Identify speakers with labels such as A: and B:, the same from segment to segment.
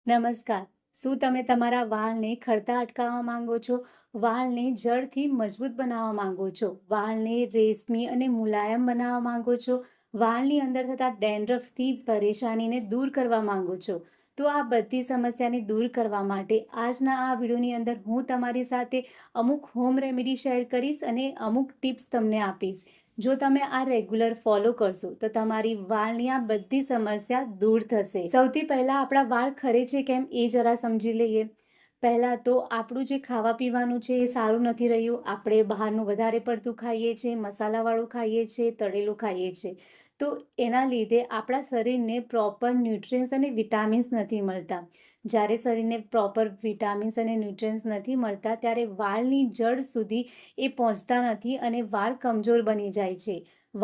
A: નમસ્કાર. શું તમે તમારા વાળને ખરતા અટકાવવા માંગો છો? વાળને જડથી મજબૂત બનાવવા માંગો છો? વાળને રેશમી અને મુલાયમ બનાવવા માંગો છો? વાળની અંદર થતા ડેન્ડ્રફથી પરેશાનીને દૂર કરવા માંગો છો? તો આ બધી સમસ્યાને દૂર કરવા માટે આજના આ વિડીયોની અંદર હું તમારી સાથે અમુક હોમ રેમેડી શેર કરીશ અને અમુક ટિપ્સ તમને આપીશ. જો તમે આ રેગ્યુલર ફોલો કરશો તો તમારી વાળની આ બધી સમસ્યા દૂર થશે. સૌથી પહેલા આપણા વાળ ખરે છે કેમ એ જરા સમજી લઈએ. પહેલા તો આપણું જે ખાવા પીવાનું છે એ સારું નથી રહ્યું. આપણે બહારનું વધારે પડતું ખાઈએ છીએ, મસાલાવાળું ખાઈએ છીએ, તળેલું ખાઈએ છીએ. તો એના લીધે આપણા શરીરને પ્રોપર ન્યુટ્રિયન્સ અને વિટામિન્સ નથી મળતા. જ્યારે શરીરને પ્રોપર વિટામિન્સ અને ન્યુટ્રિયન્સ નથી મળતા ત્યારે વાળની જડ સુધી એ પહોંચતા નથી અને વાળ કમજોર બની જાય છે.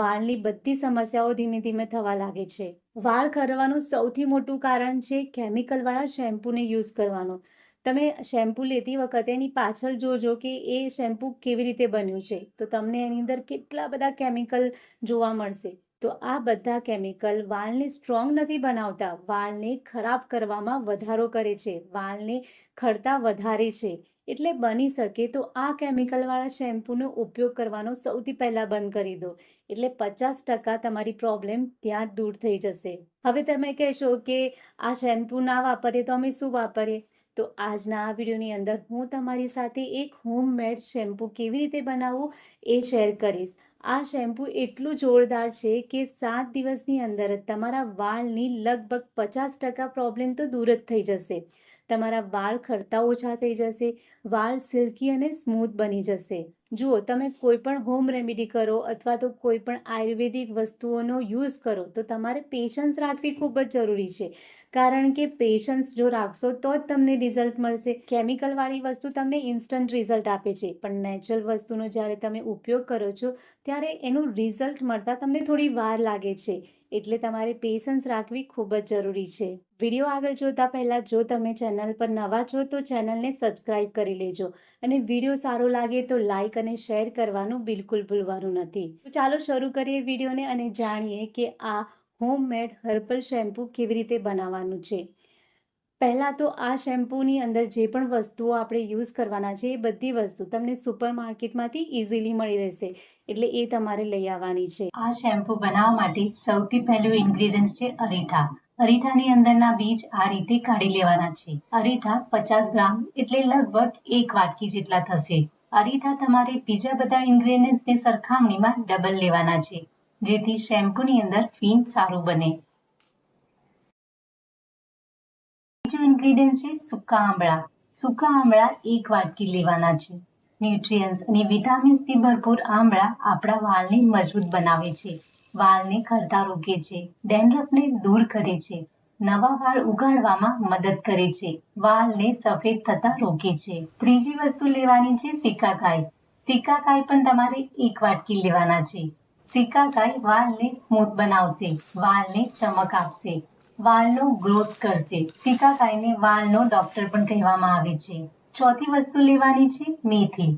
A: વાળની બધી સમસ્યાઓ ધીમે ધીમે થવા લાગે છે. વાળ ખરવાનું સૌથી મોટું કારણ છે કેમિકલવાળા શેમ્પૂને યુઝ કરવાનો. તમે શેમ્પૂ લેતી વખતે એની પાછળ જોજો કે એ શેમ્પૂ કેવી રીતે બન્યું છે, તો તમને એની અંદર કેટલા બધા કેમિકલ જોવા મળશે. તો આ બધા કેમિકલ વાળને સ્ટ્રોંગ નથી બનાવતા, વાળને ખરાબ કરવામાં વધારો કરે છે, વાળને ખરતા વધારે છે. એટલે બની શકે તો આ કેમિકલવાળા શેમ્પૂનો ઉપયોગ કરવાનો સૌથી પહેલાં બંધ કરી દો. એટલે 50% તમારી પ્રોબ્લેમ ત્યાં દૂર થઈ જશે. હવે તમે કહેશો કે આ શેમ્પૂ ના વાપરીએ તો અમે શું વાપરીએ? તો આજના આ વિડીયોની અંદર હું તમારી સાથે એક હોમમેડ શેમ્પૂ કેવી રીતે બનાવવું એ શેર કરીશ. આ શેમ્પૂ એટલું જોરદાર છે કે 7 દિવસની અંદર તમારા વાળની લગભગ 50% પ્રોબ્લેમ તો દૂર જ થઈ જશે. તમારા વાળ ખરતા ઓછા થઈ જશે, વાળ સિલ્કી અને સ્મૂથ બની જશે. જુઓ, તમે કોઈ પણ હોમ રેમેડી કરો અથવા તો કોઈ પણ આયુર્વેદિક વસ્તુઓનો યુઝ કરો તો તમારે પેશન્સ રાખવી ખૂબ જ જરૂરી છે. કારણ કે પેશન્સ જો રાખશો તો જ તમને રિઝલ્ટ મળશે. કેમિકલવાળી વસ્તુ તમને ઇન્સ્ટન્ટ રિઝલ્ટ આપે છે, પણ નેચરલ વસ્તુનો જ્યારે તમે ઉપયોગ કરો છો ત્યારે એનું રિઝલ્ટ મળતા તમને થોડી વાર લાગે છે. એટલે તમારે પેશન્સ રાખવી ખૂબ જ જરૂરી છે. વિડીયો આગળ જોતા પહેલાં જો તમે ચેનલ પર નવા છો તો ચેનલને સબસ્ક્રાઈબ કરી લેજો અને વિડીયો સારો લાગે તો લાઈક અને શેર કરવાનું બિલકુલ ભૂલવાનું નથી. તો ચાલો શરૂ કરીએ વિડીયોને અને જાણીએ કે આ હોમમેડ હર્બલ શેમ્પૂ કેવી રીતે બનાવવાનું છે. પહેલાં તો આ શેમ્પૂની અંદર જે પણ વસ્તુઓ આપણે યુઝ કરવાના છે એ બધી વસ્તુ તમને સુપર માર્કેટમાંથી ઇઝીલી મળી રહેશે, એટલે એ તમારે લઈ આવવાની છે.
B: આ શેમ્પૂ બનાવવા માટે સૌથી પહેલું ઇન્ગ્રેડિયન્ટ છે અરીઠા. અરીઠાની અંદરના બીજ આ રીતે કાઢી લેવાના છે. અરીઠા 50 ગ્રામ એટલે લગભગ 1 વાટકી જેટલા થશે. અરીઠા તમારે બીજા બધા ઇન્ગ્રેડિયન્ટ્સની સરખામણીમાં ડબલ લેવાના છે, જેથી શેમ્પૂની અંદર ફીણ સારું બને. બીજું ઇન્ગ્રેડિયન્ટ છે સૂકા આંબળા. સૂકા આંબળા 1 વાટકી લેવાના છે. ન્યુટ્રિયન્સ અને વિટામિન્સથી ભરપૂર આંબળા આપણા વાળને મજબૂત બનાવે છે, વાળને ખરતા રોકે છે, ડેન્ડ્રફને દૂર કરે છે, નવા વાળ ઉગાડવામાં મદદ કરે છે, વાળને સફેદ થતા રોકે છે. ત્રીજી વસ્તુ લેવાની છે સિકાકાઈ. સિકાકાઈ પણ તમારે 1 વાટકી લેવાના છે. સિકાકાઈ વાળને સ્મૂથ બનાવશે, વાળને ચમક આપશે, વાળનો ગ્રોથ કરશે. સિકાકાઈને વાળનો ડોક્ટર પણ કહેવામાં આવે છે. ચોથી વસ્તુ લેવાની છે મેથી.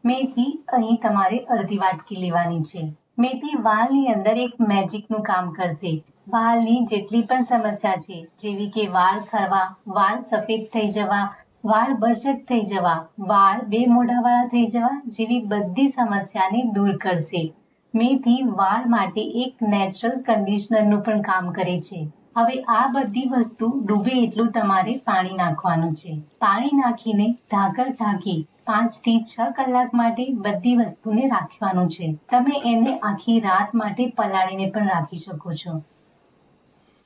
B: મેથી અહીં તમારે અડધી વાટકી લેવાની છે. મેથી વાળની અંદર એક મેજિકનું કામ કરશે. વાળની જેટલી પણ સમસ્યા છે, જેવી કે વાળ ખરવા, વાળ સફેદ થઈ જવા, વાળ બરછટ થઈ જવા, વાળ બે મોઢાવાળા થઈ જવા જેવી બધી સમસ્યાને દૂર કરશે. મેથી વાળ માટે એક નેચરલ કન્ડિશનરનું પણ કામ કરે છે. હવે આ બધી વસ્તુ ડૂબે એટલું તમારે પાણી નાખવાનું છે. પાણી નાખીને ઢાંકણ ઢાંકી 5 થી 6 કલાક માટે બધી વસ્તુને રાખવાનું છે. તમે એને આખી રાત માટે પલાળીને પણ રાખી શકો છો.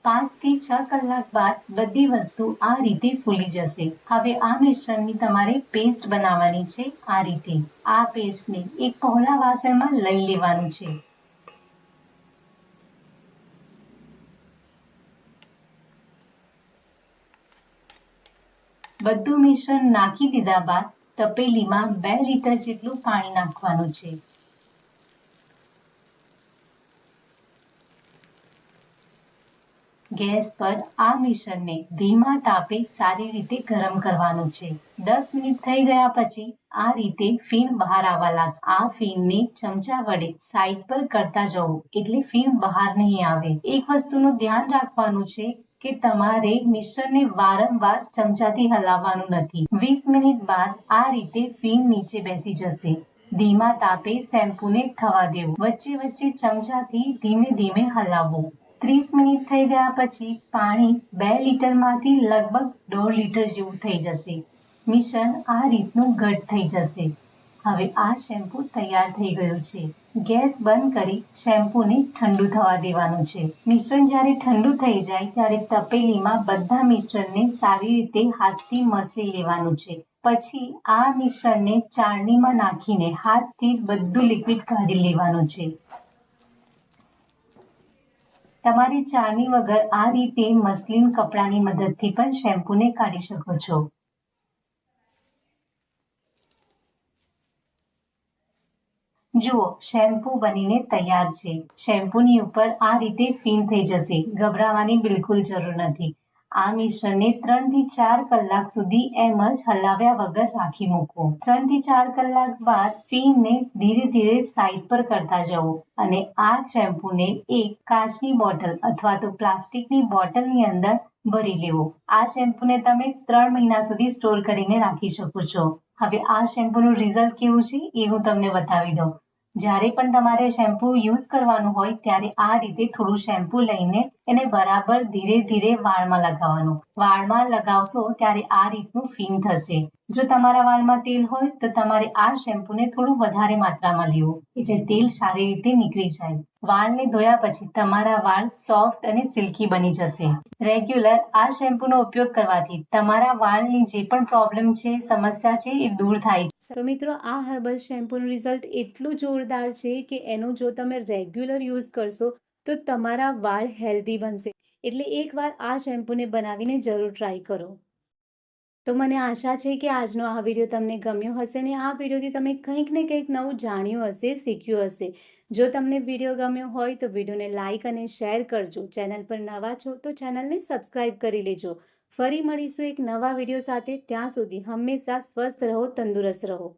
B: 5 થી 6 કલાક બાદ બધી વસ્તુ આ રીતે ફૂલી જશે. હવે આ મિશ્રણની તમારે પેસ્ટ બનાવવાની છે. આ રીતે આ પેસ્ટને એક પહોળા વાસણમાં લઈ લેવાનું છે. બધું મિશ્રણ નાખી દીધા બાદ તપેલીમાં 2 લીટર જેટલું પાણી નાખવાનું છે. ગેસ પર આ મિશ્રણને ધીમા તાપે સારી રીતે ગરમ કરવાનું છે. 10 મિનિટ થઈ ગયા પછી આ રીતે ફીણ બહાર આવવા લાગશે. આ ફીણને ચમચા વડે સાઈડ પર કરતા જવું એટલે ફીણ બહાર નહીં આવે. એક વસ્તુનું ધ્યાન રાખવાનું છે કે તમારે મિશ્રણને વારંવાર ચમચાથી હલાવવાનું નથી. 20 મિનિટ બાદ આ રીતે ફીણ નીચે બેસી જશે. ધીમા તાપે શેમ્પૂને થવા દેવું. વચ્ચે વચ્ચે ચમચાથી ધીમે ધીમે હલાવવું. 30 મિનિટ થઈ ગયા પછી પાણી 2 લીટરમાંથી લગભગ 1.5 લીટર જેવું થઈ જશે. મિશ્રણ આ રીતનું ઘટ થઈ જશે. હવે આ શેમ્પૂ તૈયાર થઈ ગયું છે. ગેસ બંધ કરી શેમ્પૂને ઠંડુ થવા દેવાનું છે. મિશ્રણ જ્યારે ઠંડુ થઈ જાય ત્યારે તપેલીમાં બધા મિશ્રણને સારી રીતે હાથથી મસળી લેવાનું છે. પછી આ મિશ્રણને ચાળણીમાં નાખીને હાથથી બધું લિક્વિડ કાઢી લેવાનું છે. તમારી ચાળણી વગર આ રીતે મસલિન કપડાની મદદથી પણ શેમ્પૂને કાઢી શકો છો. જુઓ, શેમ્પૂ બનીને તૈયાર છે. શેમ્પૂની ઉપર આ રીતે ફીણ થઈ જશે. ગભરાવાની બિલકુલ જરૂર નથી. આ મિશ્રણને 3 થી 4 કલાક સુધી એમ જ હલાવ્યા વગર રાખી મૂકો. 3 થી 4 કલાક બાદ ફીણને ધીરે ધીરે સાઈડ પર કરતા જવો અને આ શેમ્પૂને એક કાચની બોટલ અથવા તો પ્લાસ્ટિકની બોટલની અંદર ભરી લેવો. આ શેમ્પૂને તમે 3 મહિના સુધી સ્ટોર કરીને રાખી શકો છો. હવે આ શેમ્પૂનું રિઝલ્ટ કેવું છે એ હું તમને બતાવી દઉં. જ્યારે પણ તમારે શેમ્પૂ યુઝ કરવાનું હોય ત્યારે આ રીતે થોડું શેમ્પૂ લઈને એને બરાબર ધીરે ધીરે વાળમાં લગાવવાનું. વાળમાં લગાવશો ત્યારે આ રીતનું ફીણ થશે. જો તમારા વાળમાં તેલ હોય તો તમારે આ શેમ્પૂને થોડું વધારે માત્રામાં લેવું એટલે તેલ સારી રીતે નીકળી જાય. વાળને ધોયા પછી તમારા વાળ સોફ્ટ અને સિલ્કી બની જશે. રેગ્યુલર આ શેમ્પૂનો ઉપયોગ કરવાથી તમારા વાળની જે પણ પ્રોબ્લેમ છે, સમસ્યા છે એ દૂર થાય છે.
A: તો મિત્રો, આ હર્બલ શેમ્પૂનું રિઝલ્ટ એટલું જોરદાર છે કે એનું જો તમે રેગ્યુલર યુઝ કરશો તો તમારા વાળ હેલ્ધી બનશે. એટલે એકવાર આ શેમ્પૂને બનાવીને જરૂર ટ્રાય કરો. તો મને આશા છે કે આજનો આ વિડીયો તમને ગમ્યો હશે ને આ વિડીયોથી તમે કંઈક ને કંઈક નવું જાણ્યું હશે, શીખ્યું હશે. જો તમને વિડીયો ગમ્યો હોય તો વિડીયોને લાઇક અને શેર કરજો. ચેનલ પર નવા છો તો ચેનલને સબસ્ક્રાઈબ કરી લેજો. ફરી મળીશું એક નવા વિડીયો સાથે. ત્યાં સુધી હંમેશા સ્વસ્થ રહો, તંદુરસ્ત રહો.